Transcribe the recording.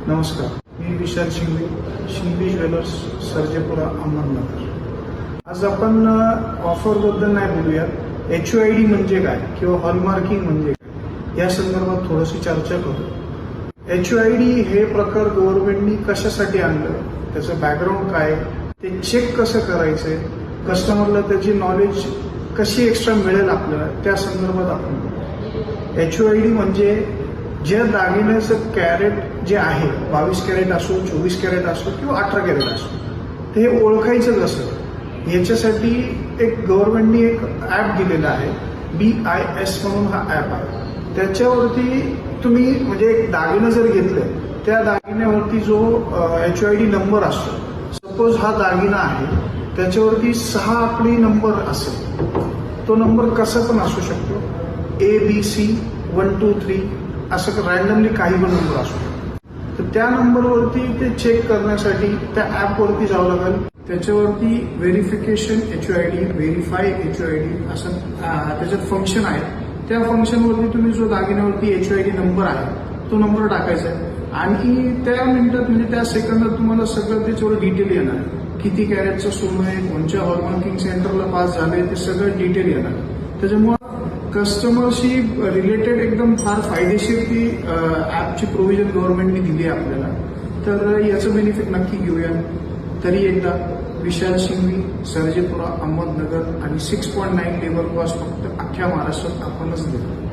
नमस्कार, मी विशाल शिंगवे, शिंगवे ज्वेलर्स, सर्जेपुरा, अहमदनगर। आज आपण ऑफरबद्दल नाही बोलूयात, HOID म्हणजे काय किंवा हॉलमार्किंग म्हणजे काय या संदर्भात थोडीशी चर्चा करू। HOID हे प्रकार गव्हर्नमेंटनी कशासाठी आणलं, त्याचं बॅकग्राऊंड काय, ते चेक कसं करायचंय, कस्टमरला त्याची नॉलेज कशी एक्स्ट्रा मिळेल आपल्याला, त्या संदर्भात आपण बोलू। HOID म्हणजे ज्या दागिन्याचं कॅरेट जे आहे 22 कॅरेट असो, 24 कॅरेट असो किंवा 18 कॅरेट असो, ते ओळखायचं कसं, याच्यासाठी एक गव्हर्नमेंटनी एक ॲप दिलेला आहे, BIS म्हणून हा ॲप आहे। त्याच्यावरती तुम्ही म्हणजे एक दागिनं जर घेतलं, त्या दागिन्यावरती जो HOID नंबर असतो, सपोज हा दागिना आहे, त्याच्यावरती 6 आकडी नंबर असेल, तो नंबर कसा पण असू शकतो, ABC 1 2 3 असं रॅन्डमली काही पण नंबर असू शकतो। तर त्या नंबरवरती ते चेक करण्यासाठी त्या ॲपवरती जावं लागेल। त्याच्यावरती व्हेरिफिकेशन HOID, व्हेरीफाय HOID असं त्याच्यात फंक्शन आहे। त्या फंक्शनवरती तुम्ही जो दागिन्यावरती HOID नंबर आहे तो नंबर टाकायचा आहे आणि त्या मिनिटात म्हणजे त्या सेकंदात तुम्हाला सगळं त्याच्यावर डिटेल येणार, किती कॅरेटचं सोनं आहे, कोणत्या हॉलमार्किंग सेंटरला पास झालंय, ते सगळं डिटेल येणार। त्याच्यामुळे कस्टमरशी रिलेटेड एकदम फार फायदेशीर ती ॲपची प्रोव्हिजन गव्हर्नमेंटने दिली आहे आपल्याला। तर याचं बेनिफिट नक्की घेऊया। तरी एकदा विशाल शिंगवी, सर्जेपुरा, अहमदनगर आणि 6.9 लेबर कॉस्ट फक्त अख्ख्या महाराष्ट्रात आपणच देतो।